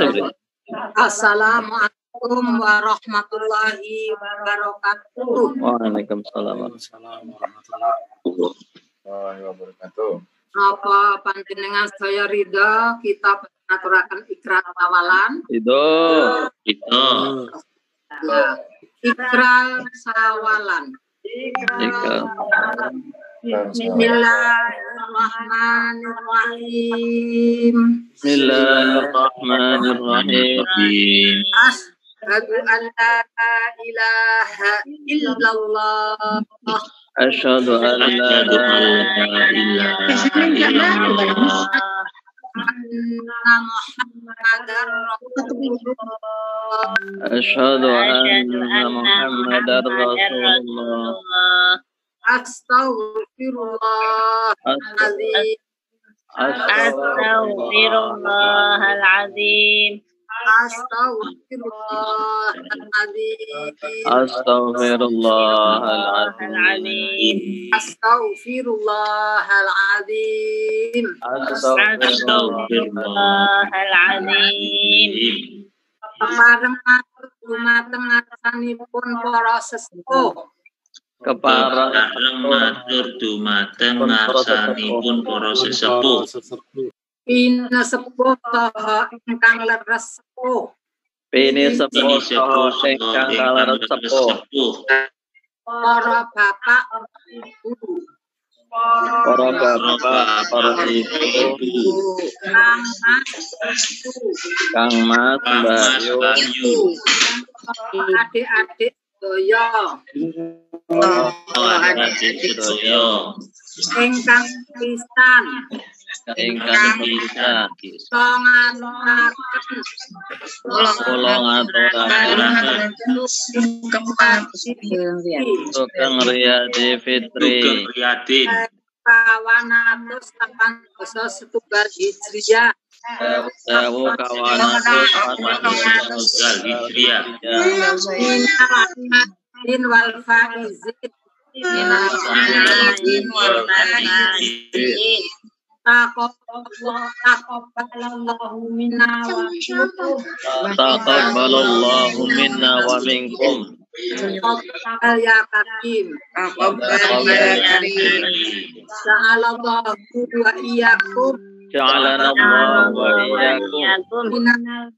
sabri. Assalamualaikum warahmatullahi wabarakatuh. Waalaikumsalam warahmatullahi wabarakatuh. Apa panjenengan saya ridha kita mengaturaken ikrar awalan? Itu. Ya. Ikrar sawalan. Bismillahirrahmanirrahim. Bismillahirrahmanirrahim. Asyhadu an la ilaha illallah. Asyhadu an la ilaha illallah. Anna Muhammadar Rasulullah. Asyhadu anna Muhammadar Rasulullah. Astaghfirullahaladzim. Astaghfirullahaladzim. Astaghfirullahaladzim. Astaghfirullahaladzim. Astaghfirullahaladzim. Kepareng matur dumateng ngarsanipun para sesepuh. Kepareng matur dumateng ngarsanipun para sesepuh. Pina sepuh saha ingkang leres sepuh. Pini sepuh saha ingkang leres sepuh. Para bapak, ibu. Para bapak, para ibu. Kang Mas, Mbak Yu. Adik-adik sedaya. Ingkang pisan. Kula ngaturaken Sugeng Riyadi Fitri. Kawanatus 8 Hijriah. Sewu kawanatus 8 Hijriah. Min wal faizin. Taqabbalallahu minna wa minkum. Taqabbalallahu minna wa minkum. Taqabbal ya karim. Ja'alallahu wa iyyakum. Ja'alana Allah wa iyyakum Minal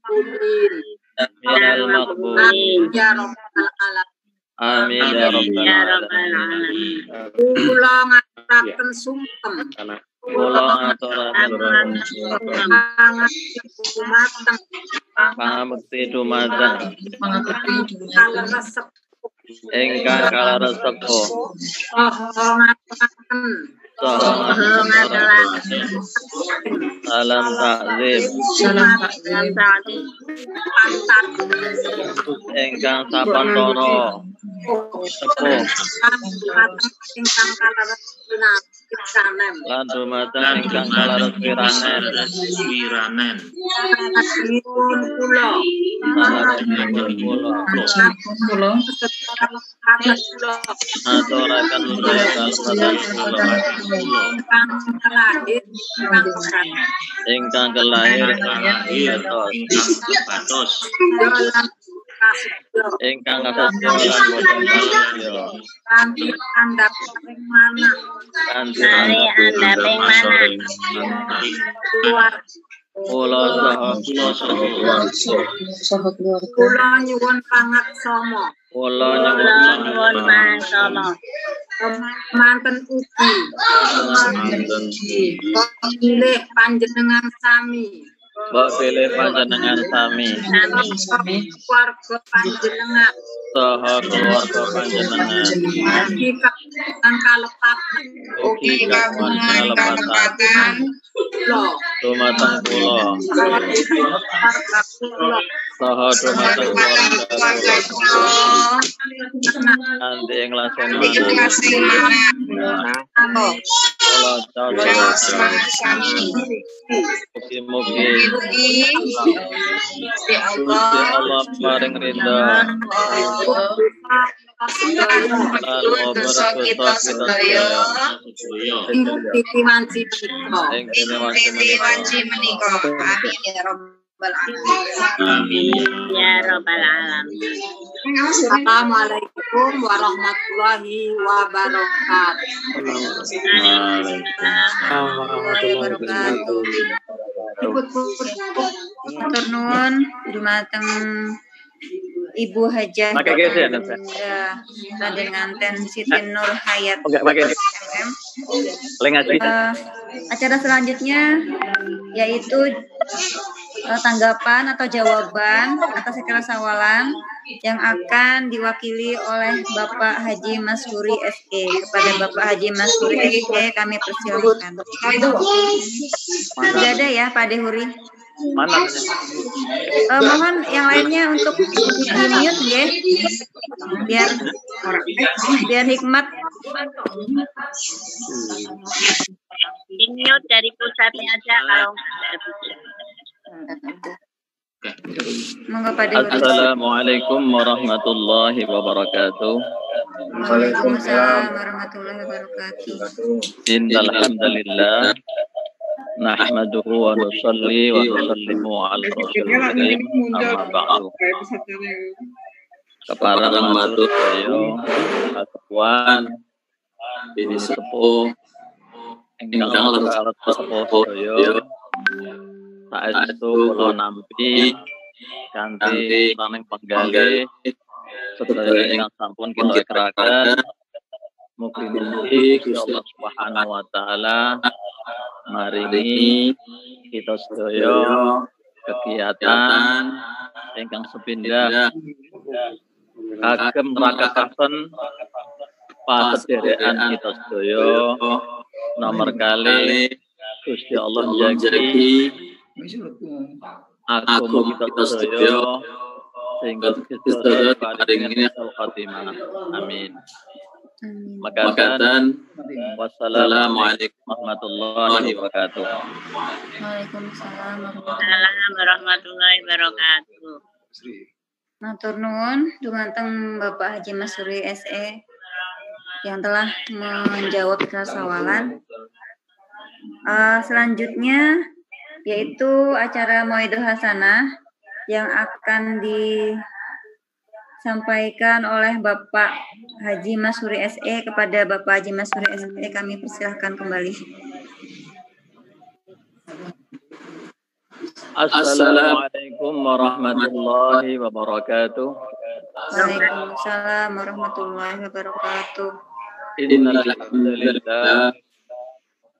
maqbulin. ya rabbal alamin. Amin ya rabbal alamin. Kula ngaturaken sungkem. Kula ngaturaken pangabekti dumateng ingkang kaleres sepuh. Salam takzim ingkang sapantara sepuh lan dumateng ingkang kaleres wiranen. Aturaken ingkang kelahir ingkang kasetya lan boten kasetya. Kanthi andhap ing mana? Kula saha Kula nyuwun pangaksama. Kula nyuwun Mansama. Manten ugi pilih panjenengan sami. Mbok pilih panjenengan sami. Keluarga panjenengan. Saha keluarga panjenengan. Ugi kagungan kalepatan. Ugi kagungan kalepatan. Dumateng kula. Saha dumateng keluarga kula. Nanti ing kula mugi-mugi Gusti Allah paring ridha lan berkah kita sedaya Ing titiwanci ing wanci menika. Amin ya rabbal Amin. Ya Rabbal Alamin. Assalamualaikum warahmatullahi wabarakatuh. Matur nuwun dumateng Ibu Hajah Raden Nganten Siti Nur Hayat MM. Acara selanjutnya yaitu tanggapan atau jawaban atas ikrar sawalan yang akan diwakili oleh Bapak Haji Masyuri SE. Kepada Bapak Haji Masyuri SE kami persilakan. Sudah ada ya Pak Dehuri? Mana? Mohon yang lainnya untuk di mute ya, biar hikmat. Di mute dari pusatnya aja kalau Monggo Pak Dehuri. Assalamualaikum warahmatullahi wabarakatuh. Waalaikumsalam warahmatullahi wabarakatuh. Innal hamdalillah nahmaduhu wa nusalli wa nusallimu ala rasulil karim amma ba'du. Keparang matur saya katuan bini sepuh ingkang alat sepuh saya saestu kula nampi kanthi saning penggali sedaya ingkang sampun kita ikraken. Mugi-mugi Gusti Allah Subhanahu wa taala maringi kita sedaya kegiatan ingkang sepindah kagem rakataken pasederekan kita sedaya. Nomor kali Gusti Allah njagi agama kita sedaya sehingga kita sedaya paring al-khatimah. Amin. Makatan wassalamualaikum warahmatullahi wabarakatuh. Waalaikumsalam warahmatullahi wabarakatuh. Matur nuwun dumateng Bapak Haji Masyuri SE yang telah menjawab ikrar sawalan. Selanjutnya yaitu acara Mauidul Hasanah yang akan disampaikan oleh Bapak Haji Masyuri SE. Kepada Bapak Haji Masyuri SE kami persilahkan kembali. Assalamualaikum warahmatullahi wabarakatuh. Waalaikumsalam warahmatullahi wabarakatuh. Innal hamdalillah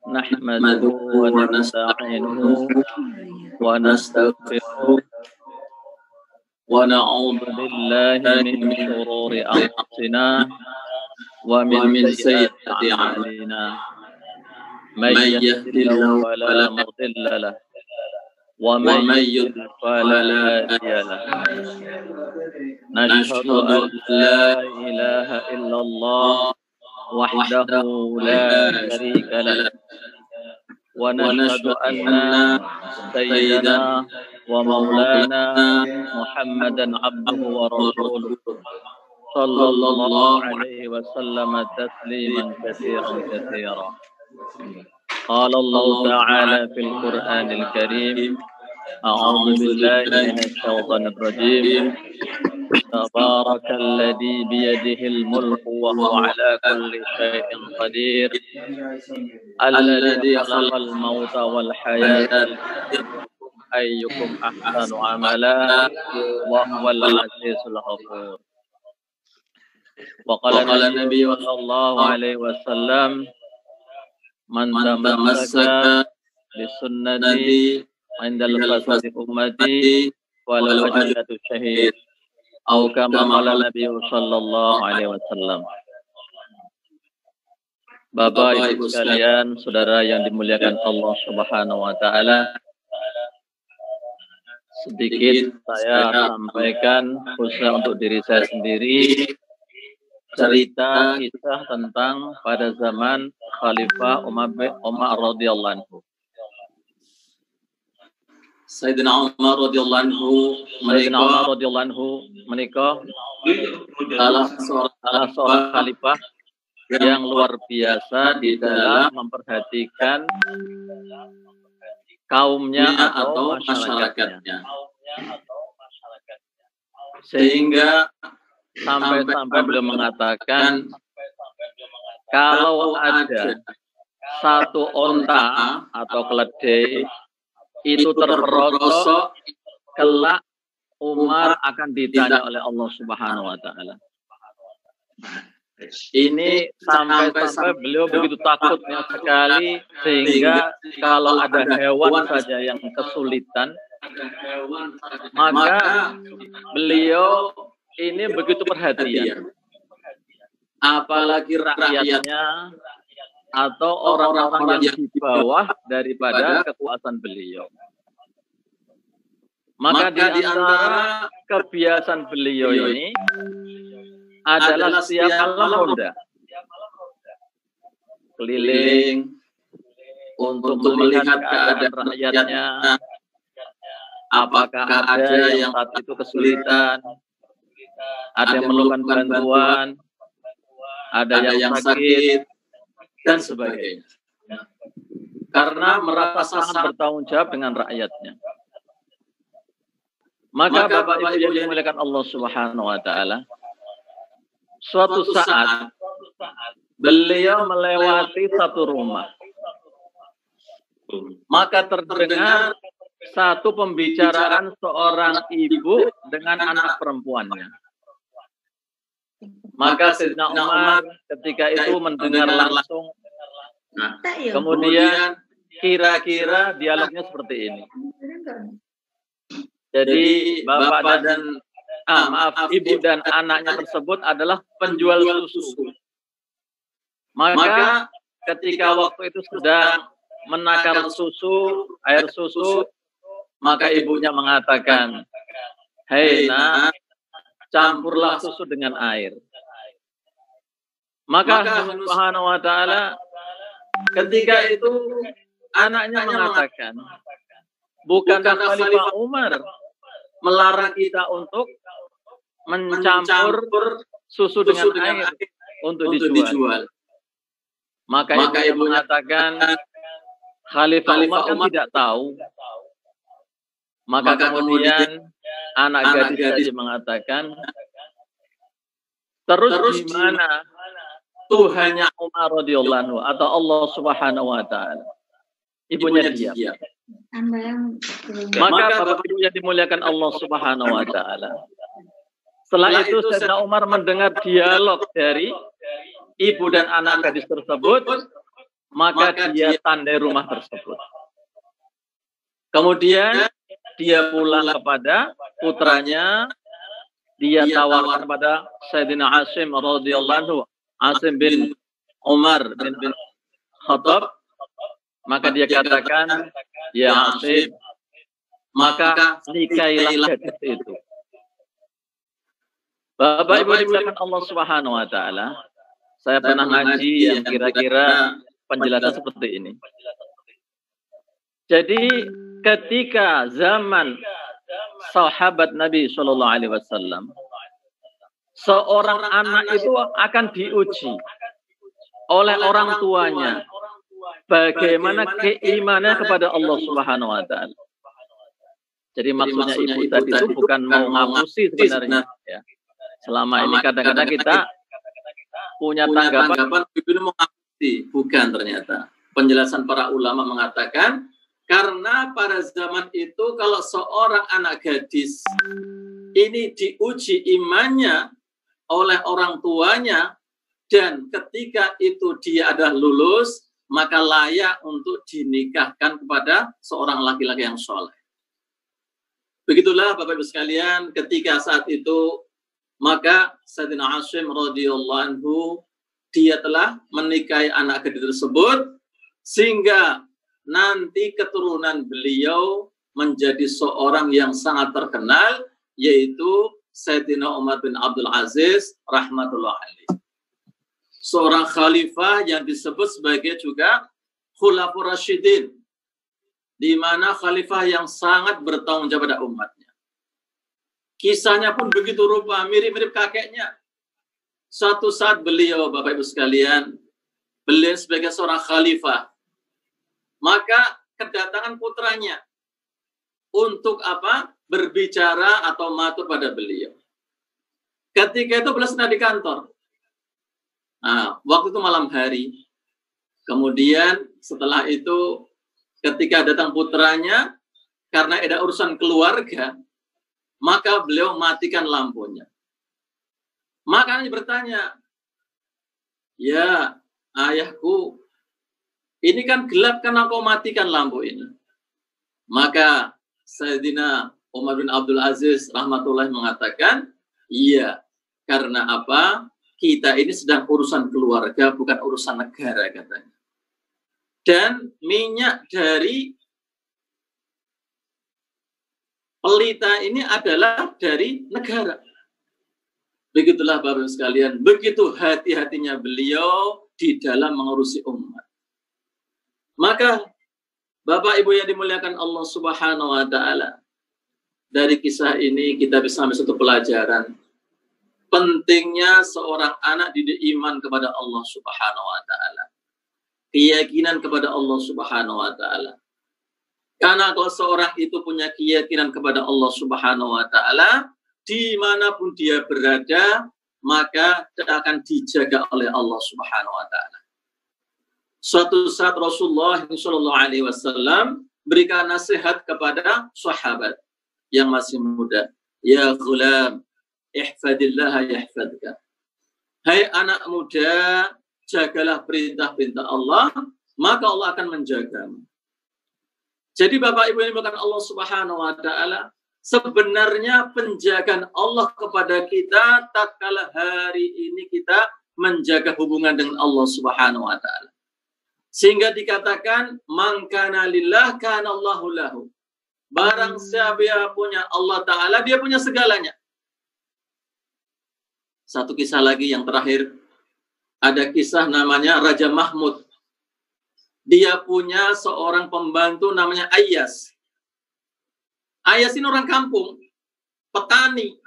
nahmaduhu wa nasta'inuhu wa nastaghfiruh wa na'udzu billahi min shururi anfusina wa min sayyiati a'malina. May yahdihillahu fala mudilla lahu wa may yudlil fala hadiya lahu. Nashhadu an la ilaha illallah wahdahu la syarika lahu wa nashhadu anna sayyidana wa maulana Muhammadan abduhu wa rasuluh sallallahu alaihi wasallam tasliman katsiran katsiran. Qala Allah ta'ala fil Qur'anil Karim a'udzu billahi minasy syaithanir rajim. Tabarakalladzi biyadihil mulku wa huwa ala kulli syai'in qadir. Alladzi khalaqal mauta wal hayata ayyukum ahsanu amala wa huwal azizul ghafur. Wa qala Nabi sallallahu alaihi wasallam man tamassaka bisunnati indal fasadi ummati walau ajatu syahid atau kama qala Nabi sallallahu alaihi wasallam. Bapak Ibu sekalian, saudara yang dimuliakan Allah Subhanahu wa taala, sedikit saya sampaikan khusus untuk diri saya sendiri cerita kisah tentang pada zaman Khalifah Umar radhiyallahu anhu. Sayyidina Umar radhiyallahu anhu menikah salah seorang khalifah yang luar biasa di dalam memperhatikan kaumnya atau masyarakatnya. Sehingga sampai beliau mengatakan kalau ada satu onta atau keledai itu terperosok, kelak Umar akan ditanya oleh Allah Subhanahu wa taala. Ini sampai beliau begitu takutnya sekali sehingga kalau ada hewan saja yang kesulitan, maka beliau ini begitu perhatian. Apalagi rakyatnya atau orang-orang yang di bawah daripada kekuasaan beliau. Maka di antara kebiasaan beliau ini adalah setiap malam ronda keliling untuk melihat keadaan rakyatnya, apakah ada yang saat itu kesulitan, ada yang memerlukan bantuan, ada yang sakit, dan sebagainya. Karena merasa sangat bertanggung jawab dengan rakyatnya. Maka Bapak Ibu yang dimuliakan Allah Subhanahu wa taala, suatu saat beliau melewati satu rumah. Maka terdengar satu pembicaraan seorang ibu dengan anak perempuannya. Maka Sayyidina Umar ketika itu mendengar langsung. Kemudian kira-kira dialognya seperti ini. Jadi bapak dan ibu dan anaknya tersebut adalah penjual susu. Maka ketika waktu itu sedang menakar susu, air susu, maka ibunya mengatakan, "Hei nak, campurlah susu dengan air." Maka Subhanahu wa taala ketika itu anaknya mengatakan, "Bukankah Khalifah Umar melarang kita untuk mencampur susu dengan air untuk dijual?" Maka ibu mengatakan, "Khalifah Umar kan tidak tahu." Maka kemudian anak gadis tadi mengatakan, "Terus di mana Tuhannya Umar radhiyallahu anhu atau Allah Subhanahu wa taala?" Ibunya diam. Maka Bapak Ibu yang dimuliakan Allah Subhanahu wa taala, setelah itu Sayyidina Umar mendengar dialog dari ibu dan anak gadis tersebut, maka dia tandai rumah tersebut. Kemudian dia pulang kepada putranya, dia tawarkan kepada Sayyidina Asim radhiyallahu anhu, Asim bin Umar bin Khattab, maka dia katakan, "Ya Asim, maka nikahilah gadis itu." Bapak Ibu dimuliakan Allah Subhanahu wa taala, saya pernah ngaji yang kira-kira penjelasan seperti ini. Jadi ketika zaman sahabat Nabi Shallallahu Alaihi Wasallam, seorang anak itu akan diuji oleh orang tuanya. Bagaimana keimanannya kepada Allah Subhanahu wa taala. Jadi maksudnya ibu tadi itu bukan mau ngapusi sebenarnya ya. Selama ini kadang-kadang kita punya tanggapan ibu mau ngapusi, bukan ternyata. Penjelasan para ulama mengatakan karena pada zaman itu kalau seorang anak gadis ini diuji imannya oleh orang tuanya dan ketika itu dia adalah lulus, maka layak untuk dinikahkan kepada seorang laki-laki yang soleh. Begitulah Bapak Ibu sekalian, ketika saat itu, maka Sayyidina Asim radhiyallahu anhu, dia telah menikahi anak gadis tersebut, sehingga nanti keturunan beliau menjadi seorang yang sangat terkenal, yaitu Sayyidina Umar bin Abdul Aziz rahmatullah alaih. Seorang khalifah yang disebut sebagai juga Khulafaur Rasyidin, di mana khalifah yang sangat bertanggung jawab pada umatnya. Kisahnya pun begitu rupa, mirip-mirip kakeknya. Suatu saat beliau, Bapak Ibu sekalian, beliau sebagai seorang khalifah, maka kedatangan putranya untuk apa? Berbicara atau matur pada beliau. Ketika itu beliau sedang di kantor. Nah, waktu itu malam hari. Kemudian setelah itu ketika datang putranya, karena ada urusan keluarga, maka beliau matikan lampunya. Maka dia bertanya, ya ayahku, ini kan gelap karena kau matikan lampu ini. Maka Sayyidina Umar bin Abdul Aziz rahmatullahi mengatakan, iya, karena apa? Kita ini sedang urusan keluarga, bukan urusan negara, katanya. Dan minyak dari pelita ini adalah dari negara. Begitulah Bapak sekalian, begitu hati-hatinya beliau di dalam mengurusi umat. Maka Bapak Ibu yang dimuliakan Allah Subhanahu wa taala, dari kisah ini kita bisa ambil satu pelajaran. Pentingnya seorang anak didik iman kepada Allah Subhanahu wa taala. Keyakinan kepada Allah Subhanahu wa taala. Karena kalau seorang itu punya keyakinan kepada Allah Subhanahu wa taala, dimanapun dia berada, maka akan dijaga oleh Allah Subhanahu wa taala. Suatu saat Rasulullah SAW berikan nasihat kepada sahabat yang masih muda. Ya ghulam, ihfadillah yahfadka. Hai anak muda, jagalah perintah-perintah Allah, maka Allah akan menjagamu. Jadi Bapak Ibu yang dimuliakan Allah Subhanahu wa taala, sebenarnya penjagaan Allah kepada kita tatkala hari ini kita menjaga hubungan dengan Allah Subhanahu wa taala. Sehingga dikatakan man kana lillah kana Allahu lahu. Barang siapa yang punya Allah taala, dia punya segalanya. Satu kisah lagi yang terakhir, ada kisah namanya Raja Mahmud. Dia punya seorang pembantu namanya Ayas. Ayas ini orang kampung, petani,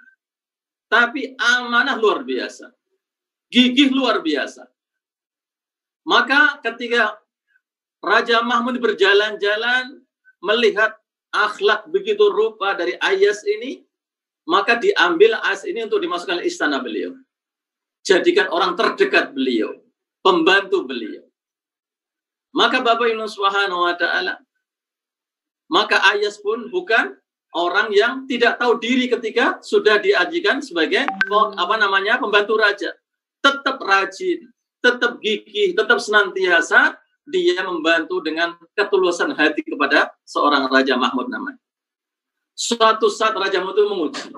tapi amanah luar biasa, gigih luar biasa. Maka ketika Raja Mahmud berjalan-jalan melihat akhlak begitu rupa dari Ayas ini, maka diambil Ayas ini untuk dimasukkan ke istana beliau. Jadikan orang terdekat beliau, pembantu beliau. Maka Bapak Ibu Subhanahu wa taala, maka Ayas pun bukan orang yang tidak tahu diri ketika sudah diajukan sebagai pembantu raja. Tetap rajin, tetap gigih, tetap senantiasa dia membantu dengan ketulusan hati kepada seorang Raja Mahmud namanya. Suatu saat Raja Mahmud itu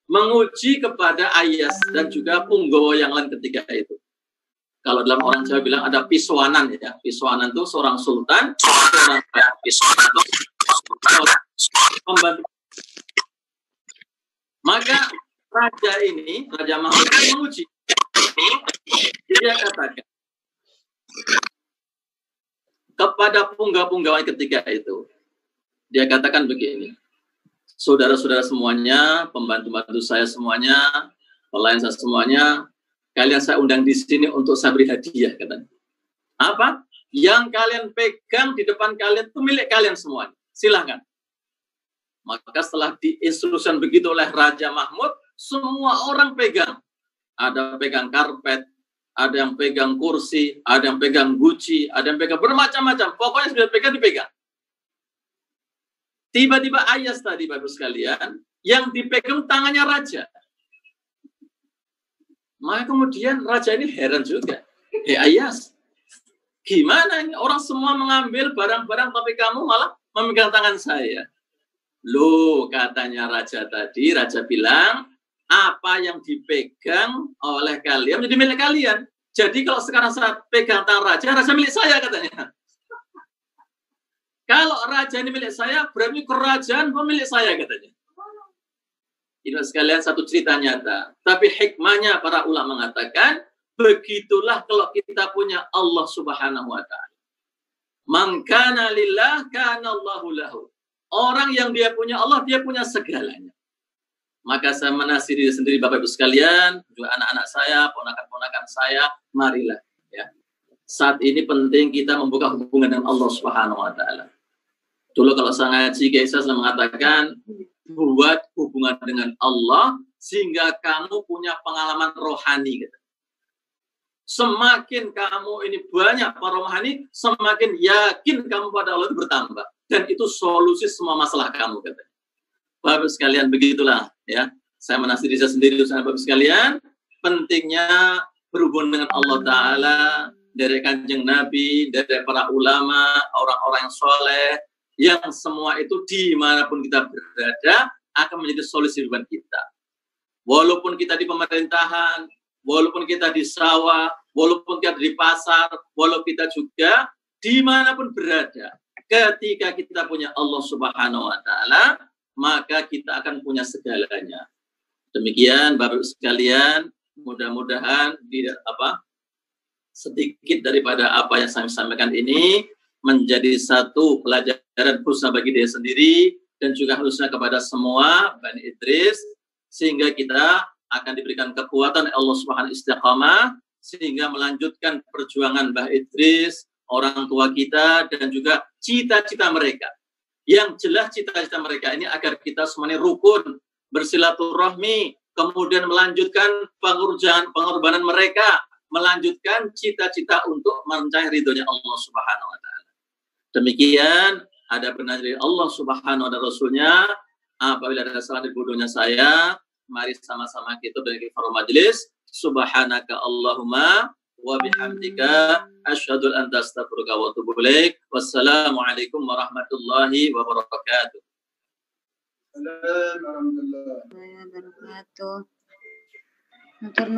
menguji kepada Ayas dan juga punggawa yang lain ketika itu. Kalau dalam orang Jawa bilang ada piswanan ya. Piswanan itu seorang sultan, seorang piswanan itu pembantu. Maka raja ini, Raja Mahmud menguji. Dia katakan kepada punggawa-punggawa ketika itu, dia katakan begini, saudara-saudara semuanya, pembantu-pembantu saya semuanya, pelayan saya semuanya, kalian saya undang di sini untuk saya beri hadiah, katanya. Apa? Yang kalian pegang di depan kalian itu milik kalian semuanya. Silahkan. Maka setelah diinstruksikan begitu oleh Raja Mahmud, semua orang pegang. Ada pegang karpet, ada yang pegang kursi, ada yang pegang guci, ada yang pegang bermacam-macam. Pokoknya sudah pegang, dipegang. Tiba-tiba Ayas tadi, Bapak sekalian, yang dipegang tangannya raja. Maka kemudian raja ini heran juga. Ayas, gimana ini? Orang semua mengambil barang-barang, tapi kamu malah memegang tangan saya. Loh, katanya raja tadi, raja bilang, apa yang dipegang oleh kalian menjadi milik kalian. Jadi kalau sekarang saya pegang tangan raja, raja milik saya, katanya. Kalau raja ini milik saya, berarti kerajaan pemilik saya, katanya. Ini sekalian satu cerita nyata. Tapi hikmahnya para ulama mengatakan, begitulah kalau kita punya Allah Subhanahu wa ta'ala. Man kana lillah kana Allahu lahu. Orang yang dia punya Allah, dia punya segalanya. Maka saya menasihati diri sendiri, Bapak Ibu sekalian, juga anak-anak saya, ponakan-ponakan saya, marilah ya. saat ini penting kita membuka hubungan dengan Allah Subhanahu wa taala. Dulu kalau saya ngaji, Kiai saya mengatakan buat hubungan dengan Allah sehingga kamu punya pengalaman rohani gitu. Semakin kamu ini banyak para rohani, semakin yakin kamu pada Allah itu bertambah, dan itu solusi semua masalah kamu katanya. Bapak sekalian, begitulah ya. Saya menasihati saya sendiri, Bapak sekalian, pentingnya berhubungan dengan Allah Ta'ala, dari Kanjeng Nabi, dari para ulama, orang-orang yang soleh, yang semua itu dimanapun kita berada akan menjadi solusi beban kita. Walaupun kita di pemerintahan, walaupun kita di sawah, walaupun kita di pasar, walaupun kita juga dimanapun berada, ketika kita punya Allah Subhanahu wa Ta'ala, maka kita akan punya segalanya. Demikian Bapak sekalian, mudah-mudahan sedikit daripada apa yang saya sampaikan ini menjadi satu pelajaran khusus bagi dia sendiri dan juga khususnya kepada semua Bani Idris, sehingga kita akan diberikan kekuatan Allah Subhanahu istiqamah sehingga melanjutkan perjuangan Mbah Idris, orang tua kita, dan juga cita-cita mereka. Yang jelas cita-cita mereka ini agar kita semuanya rukun, bersilaturahmi, kemudian melanjutkan pengorbanan mereka, melanjutkan cita-cita untuk mencapai ridhonya Allah Subhanahu wa Ta'ala. Demikian, ada benar dari Allah Subhanahu wa Ta'ala Rasulnya. Apabila ada salah dan bodohnya saya, mari sama-sama kita beri kifarah majelis. Subhanaka Allahumma wa bihamdika asyhadu an la ilaha illa anta astaghfiruka wa atubu ilaik. Wassalamualaikum warahmatullahi wabarakatuh. Wabarakatuh. Matur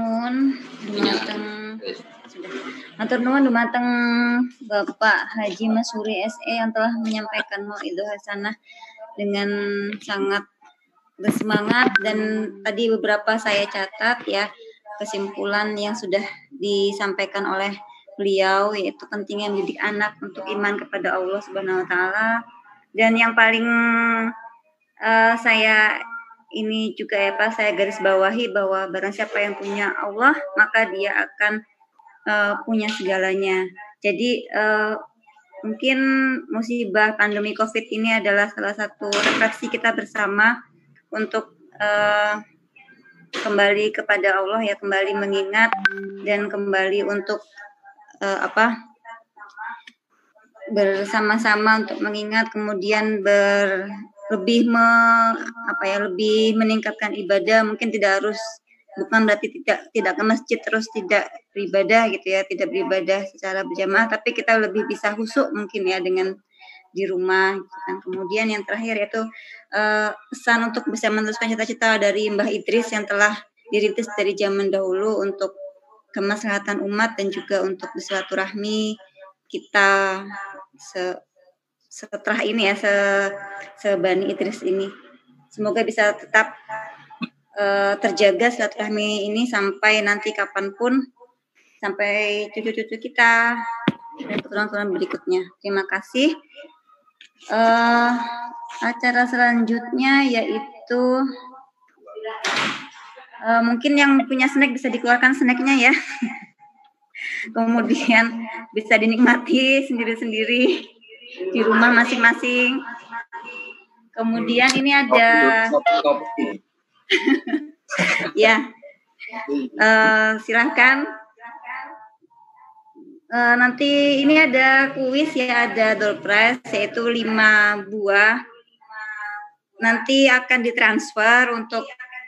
nuwun dumateng Bapak Haji Masuri SE yang telah menyampaikan mauidhah hasanah dengan sangat bersemangat, dan tadi beberapa saya catat ya kesimpulan yang sudah disampaikan oleh beliau, yaitu pentingnya mendidik anak untuk iman kepada Allah Subhanahu wa Ta'ala. Dan yang paling saya ini juga ya Pak, saya garis bawahi bahwa barang siapa yang punya Allah maka dia akan punya segalanya. Jadi mungkin musibah pandemi COVID ini adalah salah satu refleksi kita bersama untuk kembali kepada Allah ya, kembali mengingat dan kembali untuk bersama-sama untuk mengingat, kemudian lebih meningkatkan ibadah. Mungkin bukan berarti tidak ke masjid terus tidak beribadah gitu ya, tidak beribadah secara berjamaah, tapi kita lebih bisa khusyuk mungkin ya dengan di rumah gitu kan. Kemudian yang terakhir yaitu pesan untuk bisa meneruskan cita-cita dari Mbah Idris yang telah dirintis dari zaman dahulu untuk kemaslahatan umat dan juga untuk bersilaturahmi kita setelah ini ya, Bani Idris ini. Semoga bisa tetap terjaga silaturahmi ini sampai nanti kapanpun, sampai cucu-cucu kita dan keturunan berikutnya. Terima kasih. Acara selanjutnya yaitu mungkin yang punya snack bisa dikeluarkan snacknya ya. Kemudian bisa dinikmati sendiri-sendiri di rumah masing-masing. Kemudian ini ada ya, silahkan. Nanti ini ada kuis ya, ada door prize yaitu 5 buah. Nanti akan ditransfer untuk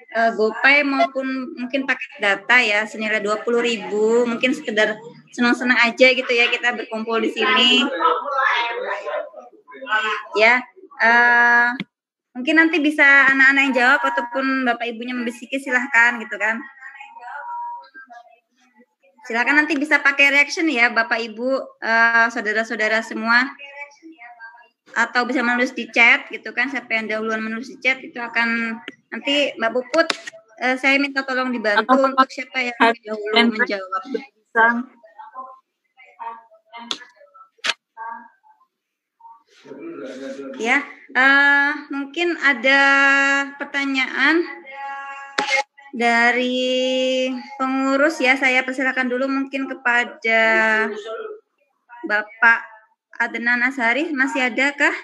GoPay maupun mungkin pakai data ya, senilai 20.000. Mungkin sekedar senang-senang aja gitu ya, kita berkumpul di sini. Ya, mungkin nanti bisa anak-anak yang jawab ataupun bapak ibunya membisiki, silahkan gitu kan. Silakan nanti bisa pakai reaction ya Bapak Ibu, saudara-saudara semua, atau bisa menulis di chat gitu kan. Siapa yang dahuluan menulis di chat itu akan nanti Mbak Puput, saya minta tolong dibantu untuk siapa yang dahulu menjawab. Ya, mungkin ada pertanyaan Dari pengurus ya, saya persilakan dulu mungkin kepada Bapak Adnan Ashari, masih ada kah?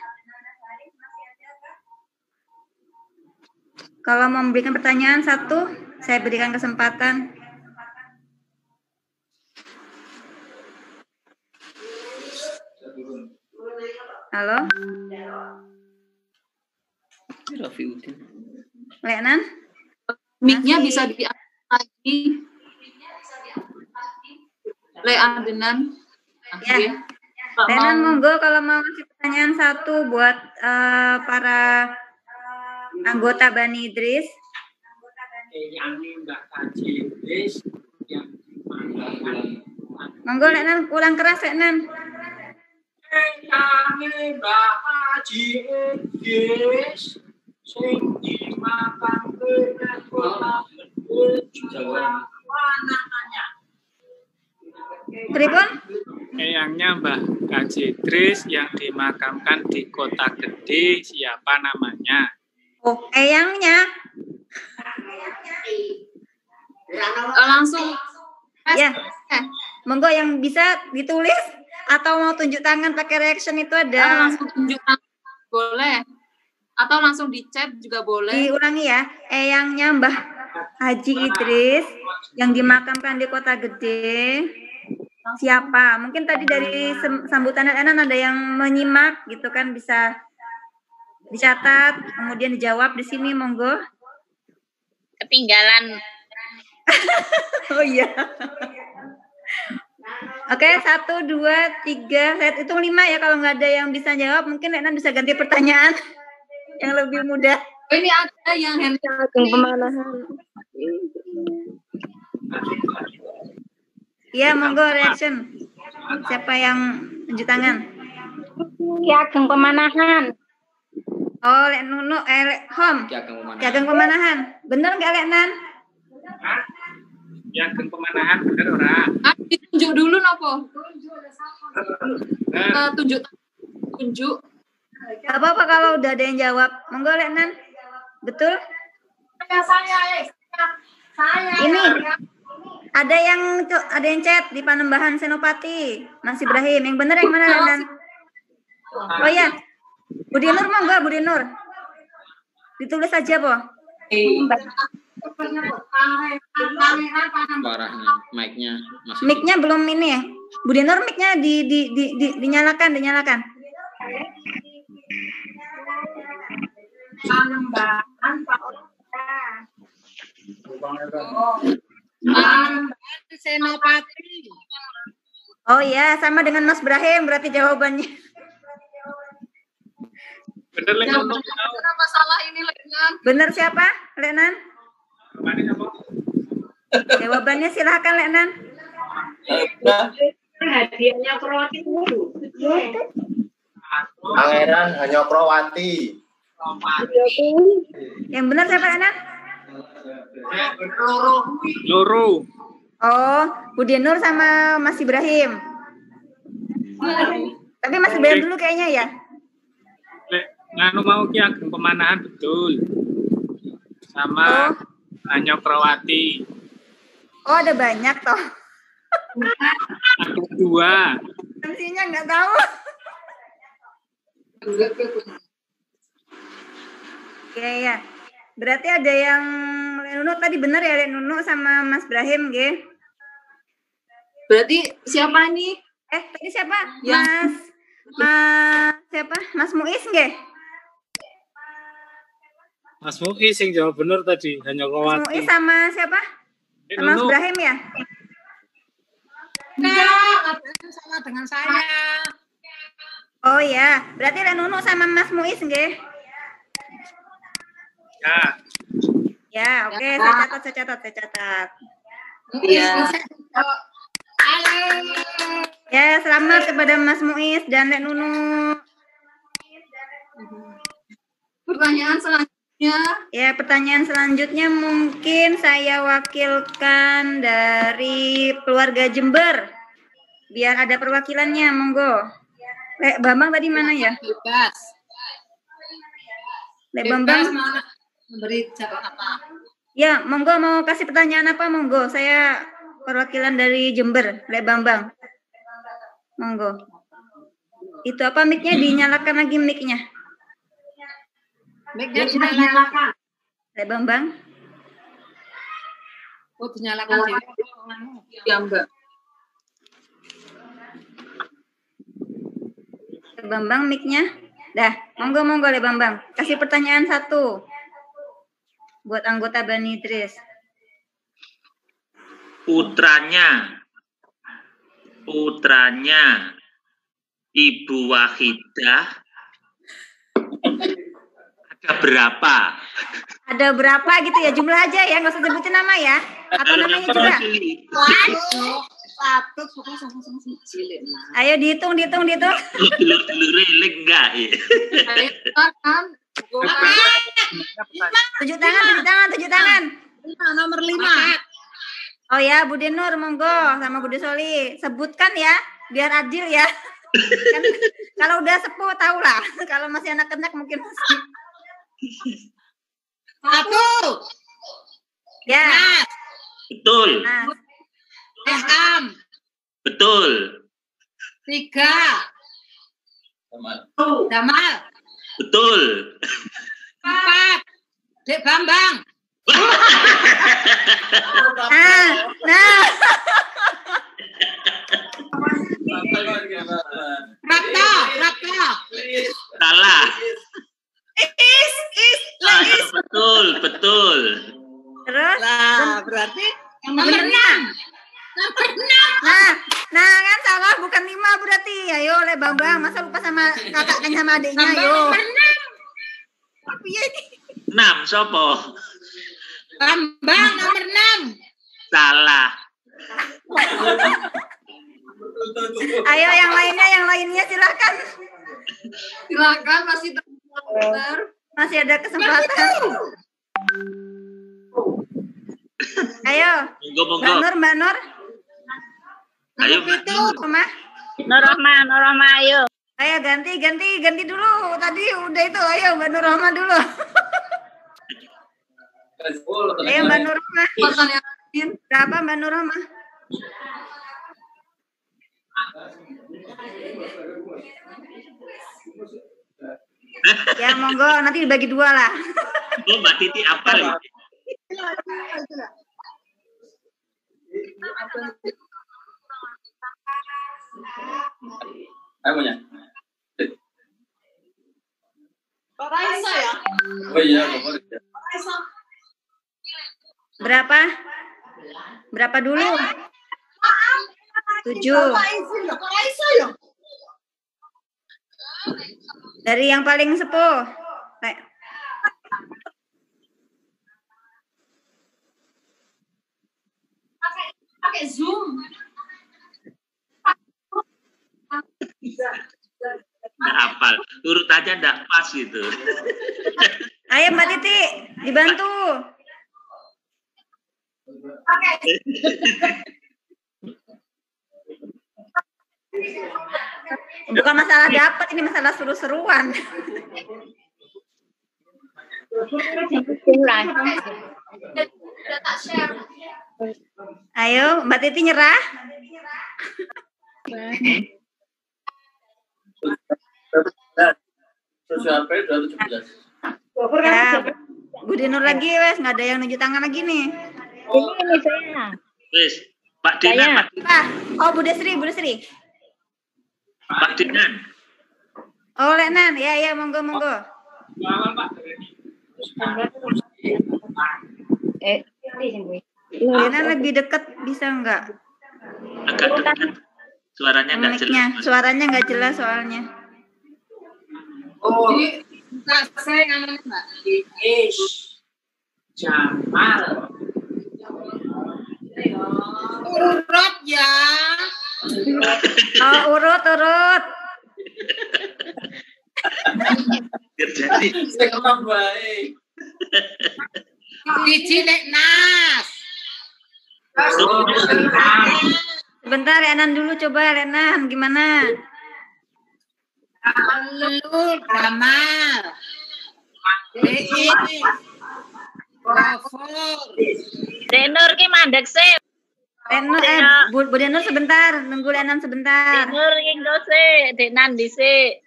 Kalau mau memberikan pertanyaan satu, saya berikan kesempatan. Halo? Lenan? Mic-nya bisa diangkat lagi. Lenan. Ya. Lenan monggo kalau mau kasih pertanyaan satu buat para anggota Bani Idris. Monggo Lenan, ulang keras Lenan. Pripun? Eyangnya Mbah Kaji Idris yang dimakamkan di Kota Gede, siapa namanya? Oh, eyangnya. Langsung. Ya. Monggo yang bisa ditulis atau mau tunjuk tangan pakai reaction itu ada. Langsung tunjuk tangan boleh. Atau langsung di chat juga boleh. Diulangi ya. Eyangnya Mbah Haji Idris yang dimakamkan di Kota Gede. Siapa? Mungkin tadi dari sambutan Enan ada yang menyimak gitu kan, bisa dicatat kemudian dijawab di sini monggo. Ketinggalan. Oh iya. Oke, 1, 2, 3, saya hitung 5 ya. Kalau nggak ada yang bisa jawab, mungkin Enan bisa ganti pertanyaan yang lebih mudah. Ini ada yang handphone pemanahan. Iya, monggo reaction. Siapa yang tunjuk tangan? Ki Ageng Pemanahan. Oh, Lek Nunu, Lek Hom. Ki Ageng Pemanahan. Bener nggak Lek Nan? Ki Ageng Pemanahan, bener ora? Ditunjuk dulu nopo? Tunjuk. Gak apa-apa kalau udah ada yang jawab. Monggo Lek Nan. Betul? Saya. Ini ada yang chat di Panembahan Senopati, Mas Ibrahim. Yang bener yang mana Lek Nan? Oh ya, Budi Nur monggo Budi Nur. Ditulis aja po. Suaranya, mic-nya belum ini ya. Budi Nur mic-nya dinyalakan. Panembahan Senopati. Oh ya, sama dengan Mas Ibrahim berarti jawabannya. Bener Lek Nunu. Kenapa salah ini Lenan? Bener siapa? Lenan? Jawabannya silakan Lenan. Hadiahnya Prowati dulu. Pangeran Hanyokrawati. Yang benar siapa Lenan? Loro. Oh, Budi Nur sama Mas Ibrahim. Tapi Mas Ibrahim dulu kayaknya ya. Nganu mau Ki Ageng Pemanahan betul. Sama Hanyokrawati. Oh, ada banyak toh. Ada 2. Tensinya nggak tahu. Ya. Berarti ada yang Nunu tadi benar ya, Nunu sama Mas Ibrahim, nggih. Berarti siapa nih? Tadi siapa? Ya. Siapa? Mas Muiz nggih? Mas Muiz yang jawab benar tadi, Hanyokrawati. Mas Muiz sama siapa? Sama Mas Ibrahim ya? Enggak, sama dengan saya. Oh ya, berarti Nunu sama Mas Muiz nggih? Ya, oke, saya catat. Iya. Ya, selamat kepada Mas Muiz dan Lek Nunu. Pertanyaan selanjutnya. Ya, pertanyaan selanjutnya mungkin saya wakilkan dari keluarga Jember. Biar ada perwakilannya, monggo. Lek Bambang tadi mana ya? Bebas. Lek Bambang Bebas, memberi kata. Ya, monggo mau kasih pertanyaan apa? Monggo, saya perwakilan dari Jember, Le Bambang. Monggo. Itu apa mic-nya dinyalakan lagi mic-nya? Mic-nya dinyalakan. Le Bambang. Oh, dinyalakan sih. Ya enggak. Le Bambang mic-nya. Dah, monggo Le Bambang. Kasih pertanyaan satu. Buat anggota Bani Idris. Putranya Ibu Wahidah ada berapa? Ada berapa gitu ya? Jumlah aja ya, nggak usah sebutin nama ya. Atau namanya juga. Satu, cilik. Ayo dihitung. Dulu relik enggak ya? Ayo kan. 7 tangan. Nomor 5. Oh ya, Bude Nur, monggo sama Bude Soli. Sebutkan ya, biar adil ya. Kan, kalau udah sepuh tahu lah. Kalau masih anak-anak mungkin masih. 1. Ya. Betul. Ilham. Betul. 3. Damal. Betul. 4. Dek Bambang. Nah. Rapta. Salah. Is. Betul. Terus? Lah, berarti nomor 6. Nah kan salah, bukan 5 berarti. Ayo Le Bambang, masa lupa sama kakaknya sama adiknya, ayo. Apa ya ini? 6 sopo? Bambang nomor 6. Salah. Ayo yang lainnya silakan. Silakan masih benar. Masih ada kesempatan. Ayo. Monggo. Mbak Nur. Ayo Rumah. Nurrohma, ayo. Ayo ganti dulu. Tadi udah itu. Ayo Mbak Nurrohma dulu. Ayo Mbak Nurrohma. Berapa Mbak Nurrohma? Ya monggo, nanti dibagi 2 lah. Oh, Mbak Titi apa nih? Apanya? Pak Raisa ya? Oh iya, boleh. Berapa dulu? 7. Dari yang paling sepuh. Pakai Zoom. Nggak hafal. Urutannya nggak pas gitu. Ayo Mbak Titi, dibantu. Bukan masalah dapat, ini masalah seru-seruan. Ayo, Mbak Titi nyerah. Ya, Bude Nur lagi wes, nggak ada yang nunjuk tangan lagi nih. Ini saya. Wes, Pak Dinan. Oh, Bude Sri. Pak Dinan. Oh, Lenan, ya, monggo. Lenan lebih dekat, bisa nggak? Agak dekat. Suaranya nggak jelas. Suaranya nggak jelas soalnya. Oh, saya ngomong Mbak. Jamal. Urut ya. Oh, urut. Jadi. Saya baik. Biji nek nas. Sebentar, Lenan dulu coba, Lenan. Gimana? Lalu Gamal. Denur ki mandek sih. Denur, Bu Denur sebentar, nunggu Lenan sebentar. Denur ki ndose, Denan dhisik.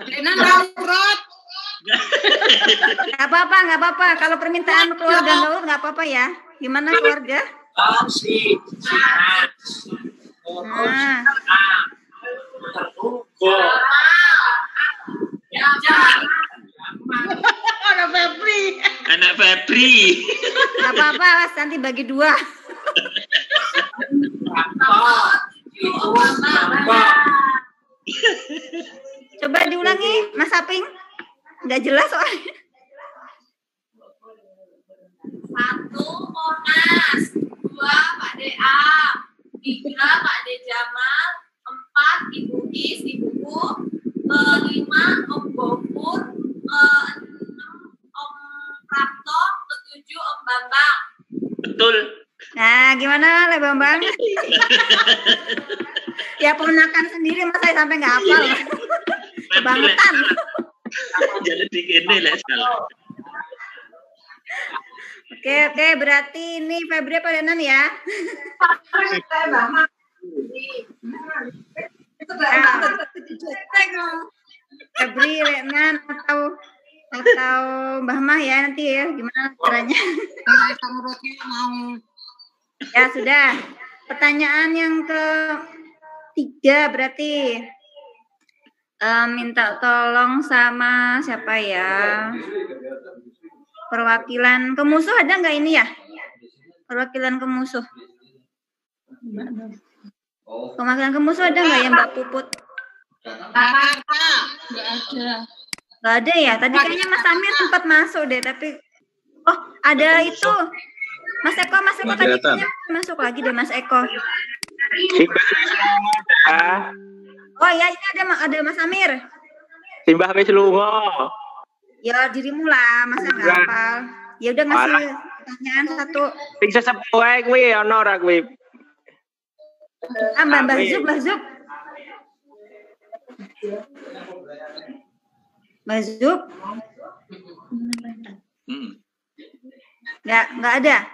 Denan rawat. Nggak apa-apa. Kalau permintaan keluarga Nur nggak apa-apa ya. Gimana keluarga? Nah. Anak Febri. Nggak apa-apa, Mas, nanti bagi 2. Coba diulangi, Mas Saping. Nggak jelas soalnya. 1 Monas, 2 Pak Dea, 3 Pak De Jamal, 4 Ibu Is, Ibuku, 5 Om Gopur, 6 Om Prapto, 7 Om Bambang. Betul. Nah, gimana Le Bambang? Ya ponakan sendiri mas saya sampai nggak hafal. Kebangetan. Jadi dikene lah salah. Oke, berarti ini Febri apa Lenan ya? Febri, Lenan atau Mbah Mah ya nanti ya gimana caranya? Ya sudah. Pertanyaan yang ketiga berarti minta tolong sama siapa ya? Perwakilan Kemusuh ada nggak ini ya? Perwakilan Kemusuh. Perwakilan Kemusuh ada nggak ya Mbak Puput? Nggak ada. Nggak ada ya? Tadi kayaknya Mas Amir sempat masuk deh, tapi oh ada itu. Mas Eko tadi kayaknya masuk lagi deh Mas Eko. Oh ya ini ada Mas Amir. Simbah wis lunga. Ya dirimu lah, masa nggak hafal. Ya udah ngasih pertanyaan 1. Sing sesepuh ae kuwi ana ora kuwi? Mbak Zub. Mbak Zub? Nggak ada.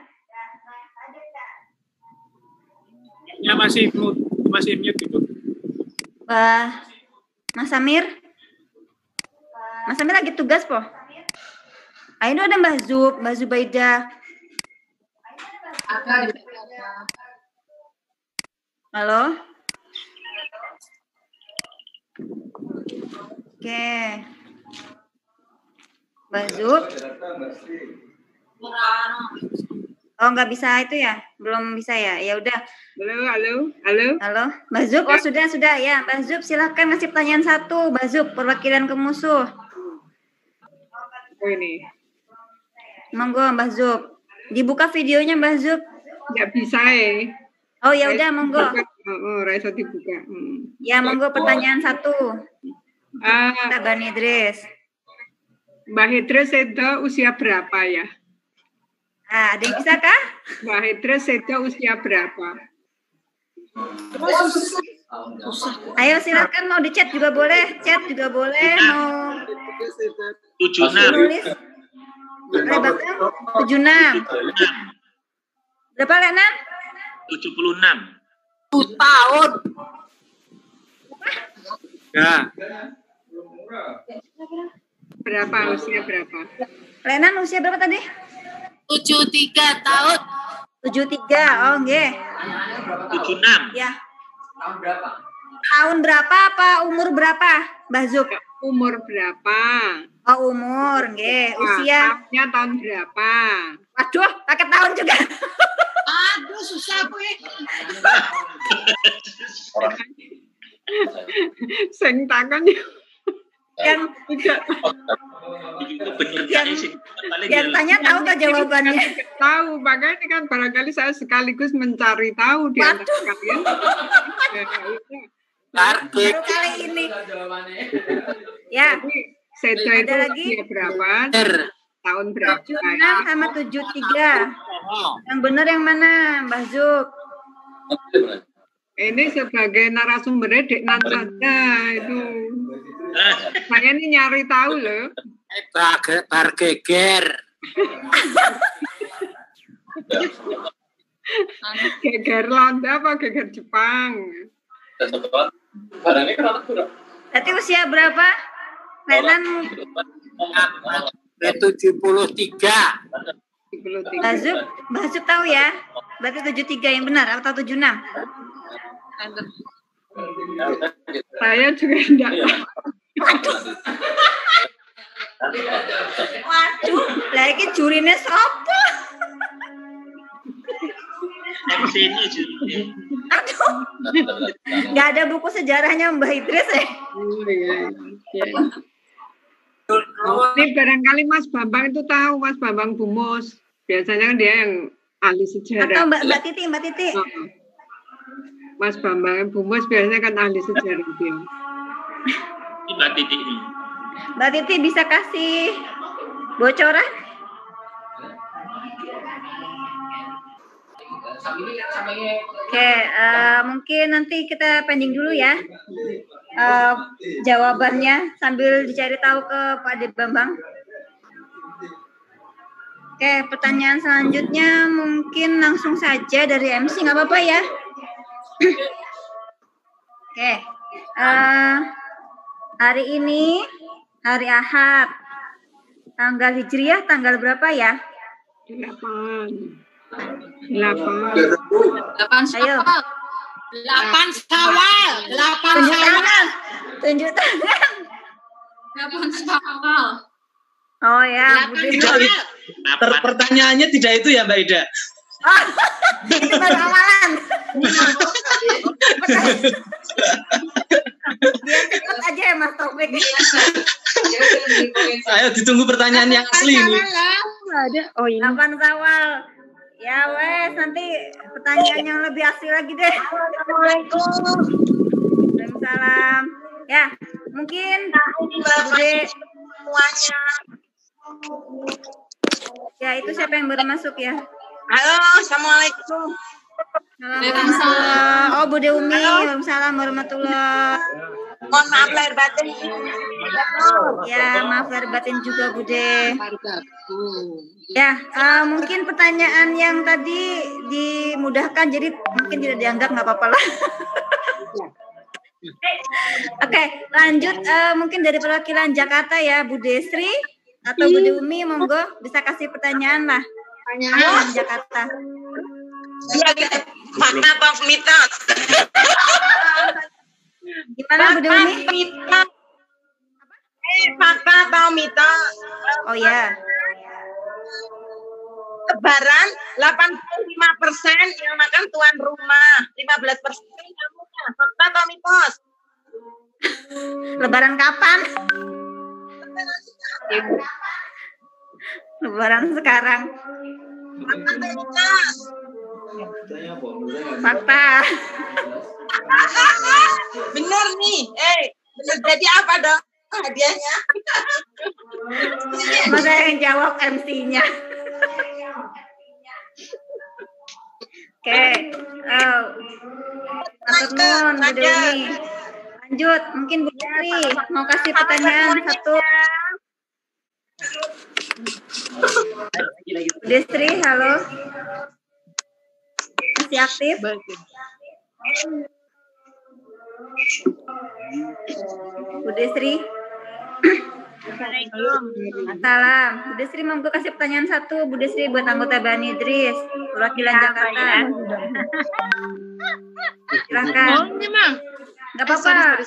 Ya masih mute itu. Mas Amir? Mas Amir lagi tugas po. Ayo ada Mbak Zubaida. Halo? Oke. Mbak Zub? Oh nggak bisa itu ya? Belum bisa ya? Ya udah. Halo. Mbak Zub, oh sudah ya. Mbak Zub silahkan ngasih pertanyaan 1. Mbak Zub, perwakilan Kemusuh. Oh ini. Monggo Mbak Zub. Dibuka videonya Mbak Zub. Nggak bisa ya. Oh ya udah monggo. Rasa dibuka. Ya monggo pertanyaan 1. Bang Idris. Mbak Idris itu usia berapa ya? Ada yang bisa kah? Mbak Idris itu usia berapa? Ayo silakan mau di chat juga boleh, mau 76. Nulis. 76. Berapa Lenan? 76. Tahun. Ya. Usia berapa? Lenan usia berapa tadi? 73 tahun. 73. Oh, nggih. 76. Ya. Tahun berapa apa umur berapa, Mbak Zub? Umur berapa? Oh, umur, nggih. Usia. Tahunnya tahun berapa? Waduh, pakai tahun juga. Aduh, susah gue. Sing tangan yang tanya tahu nggak jawabannya? Tahu, makanya kan barangkali saya sekaligus mencari tahu di antara kalian. Baru kali ini. Ya. Sedo itu lagi berapa? Tahun berapa? 76 sama 73. Yang benar yang mana, Mbak Zub? Ini sebagai narasumbernya Dek Nan saja itu. Saya ini nyari tahu loh. Bar geger. Geger Londa apa geger Jepang? Barangnya kenapa kurang? Berarti usia berapa? Renan 73. Mbak Zub tahu ya? Berarti 73 yang benar atau 76? Saya juga enggak. Waduh, lagi jurinya siapa? MC-nya jurinya. Aduh, nggak ada buku sejarahnya Mbak Idris ya? Ini barangkali Mas Bambang itu tahu, Mas Bambang Bumus. Biasanya kan dia yang ahli sejarah. Atau Mbak Titi. Mas Bambang Bumus biasanya kan ahli sejarah dia. Mbak Titi ini. Mbak Titi bisa kasih bocoran? Oke, mungkin nanti kita pending dulu ya jawabannya sambil dicari tahu ke Pak Ade Bambang. Oke, pertanyaan selanjutnya mungkin langsung saja dari MC, nggak apa-apa ya? Oke, hari ini hari Ahad, tanggal Hijriah tanggal berapa ya? 8 Ayo. 8 Syawal. 8 Syawal. Tunjuk tangan. 8 Syawal. Oh ya, Pertanyaannya tidak itu ya Mbak Ida? Oh, itu baru awalan. Biar cepat aja ya Mas Taufik. Ayo ditunggu pertanyaan yang asli ini. Oh, 8 Syawal. Ya wes, nanti pertanyaan yang lebih asli lagi deh. Waalaikumsalam. Ya, mungkin Bude semuanya. Ya, itu siapa yang baru masuk ya? Halo, assalamualaikum. Waalaikumsalam. Oh, Bude Umi. Waalaikumsalam warahmatullahi. Mohon maaf lahir batin. Ya, maaf lahir batin juga Bude. Ya, mungkin pertanyaan yang tadi dimudahkan, jadi mungkin tidak dianggap, nggak apa-apa lah. Oke, lanjut mungkin dari perwakilan Jakarta ya, Bu Desri atau Bu Umi, monggo bisa kasih pertanyaan lah. Pertanyaan Jakarta. Fakta atau mitos? Gimana Bu Umi? Fakta atau mitos? Oh ya. Lebaran 85% yang makan tuan rumah, 15% tamunya. Fakta atau mitos? Lebaran kapan? Lebaran sekarang. Fakta atau mitos? Fakta. Bener nih. Bener, jadi apa dong hadiahnya? Masa yang jawab MC-nya. Oke, Aturnuun, Bu Dewi. Lanjut, mungkin Bu Desri mau kasih pertanyaan satu. Bu Desri, halo. Masih aktif? Bu Desri. Salam. Bu Desri mau gue kasih pertanyaan satu. Bu Desri buat anggota Bani Idris, perwakilan Jakarta. Silakan. Gak apa-apa.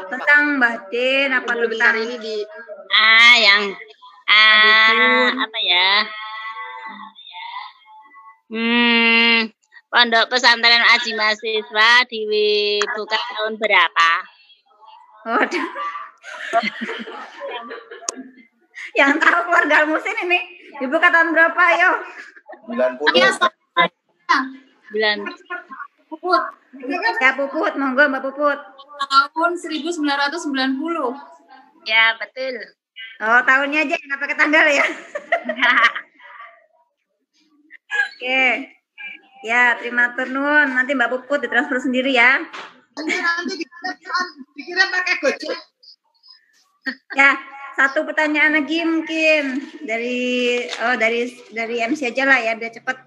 Tentang batin apa tentang ini di apa ya? Pondok pesantren Aji Mahasiswa dibuka tahun berapa? Waduh. Yang tahu keluarga Musin ini dibuka tahun berapa, ayo? 90. Puput. Ya Puput, monggo Mbak Puput. Tahun 1990. Ya, betul. Oh, tahunnya aja nggak pakai tanggal ya. Oke. Ya, terima turun. Nanti Mbak Puput ditransfer sendiri ya. Nanti dikira pakai Gojek. Ya, satu pertanyaan lagi mungkin dari MC aja lah ya biar cepat.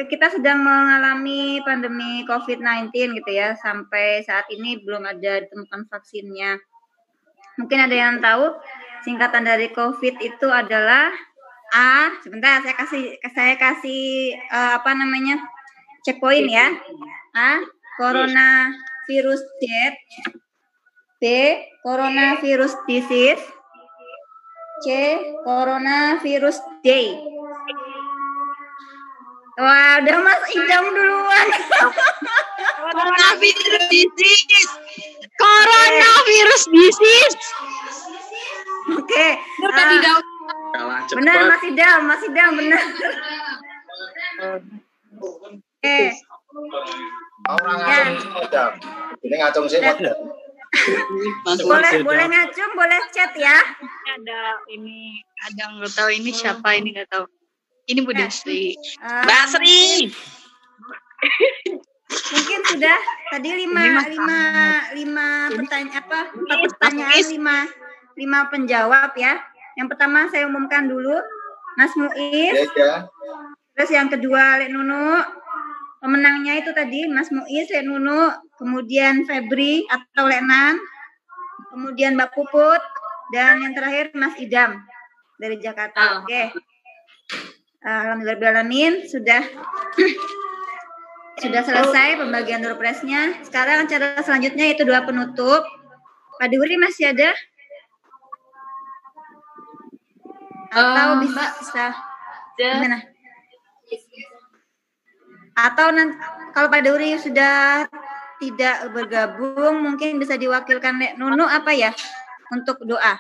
kita sedang mengalami pandemi COVID-19 gitu ya. Sampai saat ini belum ada ditemukan vaksinnya. Mungkin ada yang tahu singkatan dari COVID itu adalah A. Sebentar, saya kasih checkpoint ya. A. Coronavirus death. B. Coronavirus disease. C. Coronavirus day. Wah, udah Mas Idam duluan. Coronavirus disease. Coronavirus disease. Oke. Benar Mas Idam benar. Oke. Orang ngacung ini ngacung sih. Boleh ngacung, boleh chat ya. Ada nggak tahu ini siapa, ini nggak tahu. Ini Bu Desi. Basri. Mungkin sudah tadi lima pertanyaan, lima penjawab ya. Yang pertama saya umumkan dulu, Mas Muiz. Ya. Terus yang kedua Lek Nunu. Pemenangnya itu tadi Mas Muiz, Lek Nunu, kemudian Febri atau Leknan, kemudian Mbak Puput, dan yang terakhir Mas Idam dari Jakarta. Oke. Alhamdulillahirrahmanirrahim, sudah selesai pembagian door prize-nya. Sekarang acara selanjutnya itu doa penutup. Pak Duri masih ada? Atau bisa gimana? Atau nanti, kalau Pak Duri sudah tidak bergabung, mungkin bisa diwakilkan Nek Nunu apa ya untuk doa?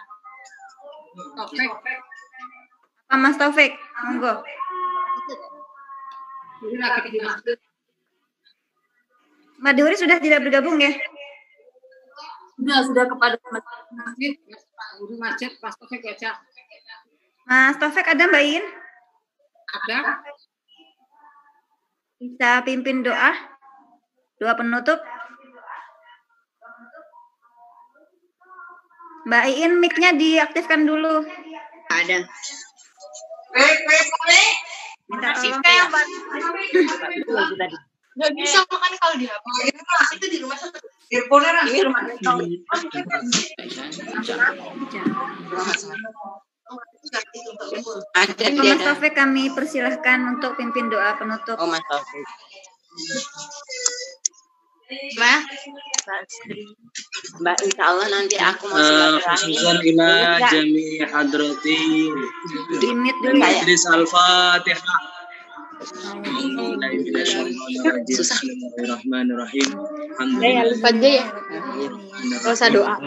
Mas Taufik, monggo. Mbak Duri sudah tidak bergabung ya? Sudah kepada masjid, Pak Guru masjid, Mas Taufik baca. Mas Taufik ada Mbak In? Ada. Bisa pimpin doa penutup. Mbak In, mic-nya diaktifkan dulu. Ada. Minta tolong. Nggak bisa makan kalau di HP. Itu di rumah earphone-nya ini rumah. Mas Taufik kami persilahkan untuk pimpin doa penutup. Oh, Mas Taufik. Mbak, insya Allah nanti aku mau khususan ila jami hadrati limit dulu ya. Idris Al-Fatihah. Bismillahirrahmanirrahim. Alhamdulillah. Gak usah doa.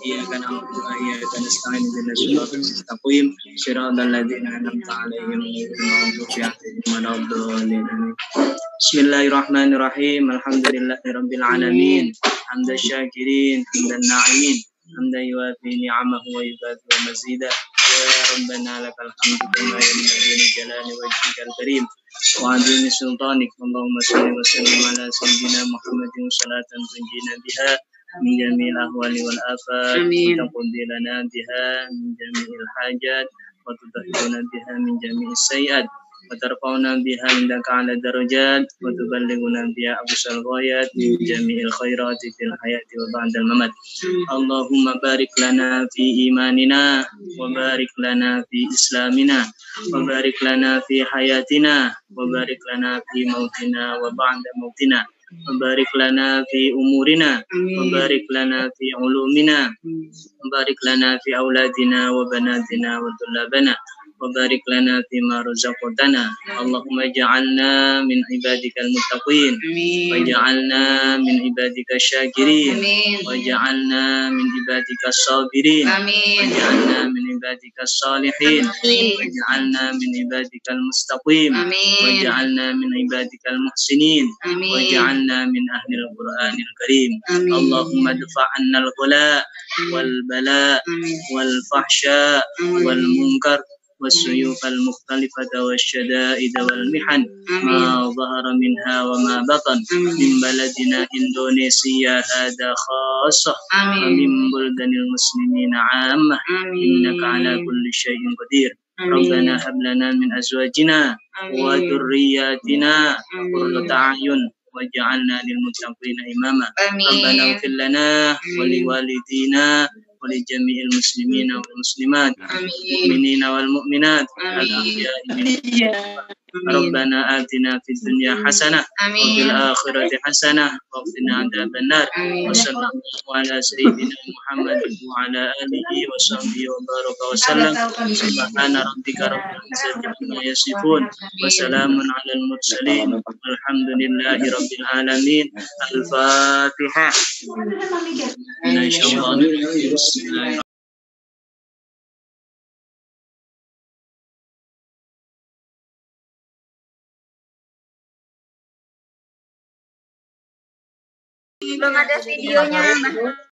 Iya kan ayat dan sekali dengan surat taqwim siratal ladzina an'amta 'alaihim ghairil maghdubi 'alaihim waladdallin. Bismillahirrahmanirrahim. Alhamdulillahirabbil alamin. Hamdan syakirin, hamdan na'imin, hamdan yuwafi ni'amahu wa yukafi mazida. Ya Rabbana lakal hamdu kama yanbaghi li jalali wajhikal karim wa 'azimi sultanik. Allahumma shalli wa sallim ala sayyidina Muhammadin salatan tunjina biha min jami'il ahwali wal afat wa taqdi lana biha min jami'il hajat wa tutahhiruna biha min jami'is sayyi'at wa tarfa'una biha indaka 'ala darajat wa tuballighuna biha aqsal ghayat min jami'il khairati fil hayati wa ba'dal mamat. Allahumma barik lana fi imanina wa barik lana fi islamina wa barik lana fi hayatina wa barik lana fi mautina wa ba'da mautina wa barik lana fi umurina wa barik lana fi ulumina wa barik lana fi auladina wa banatina wa tullabana wa barik lana fi ma razaqtana. Allahumma ja'alna min ibadikal muttaqin wa ja'alna min ibadikash syakirin wa ja'alna min ibadikash sabirin wa ja'alna min ibadikash salihin wa ja'alna min ibadikal mustaqim wa ja'alna min ibadikal muhsinin wa ja'alna min ahlil Qur'anil Karim. Allahumma dafa'anna al-ghala wal bala wal fahsya wal munkar والسيوف المختلفة والشدائد والمحن ما ظهر منها وما بطن من بلدنا إندونيسيا هذا خاصة ومن بلدان المسلمين عامة إنك على كل شيء قدير. ربنا هب لنا من أزواجنا وذرياتنا قرة أعين واجعلنا للمتقين إماما ربنا اغفر لنا ولوالدينا ولجميع المسلمين والمسلمات المؤمنين والمؤمنات الأحياء منهم ربنا آتنا في الدنيا حسنة وفي الآخرة حسنة وقنا عذاب النار وصلى الله على سيدنا محمد وعلى آله وصحبه وبارك وسلم سبحان ربك رب العزة عما يصفون وسلام على المرسلين والحمد لله رب العالمين الفاتحة من الشيطان الرجيم بسم الله belum ada videonya, Mbak.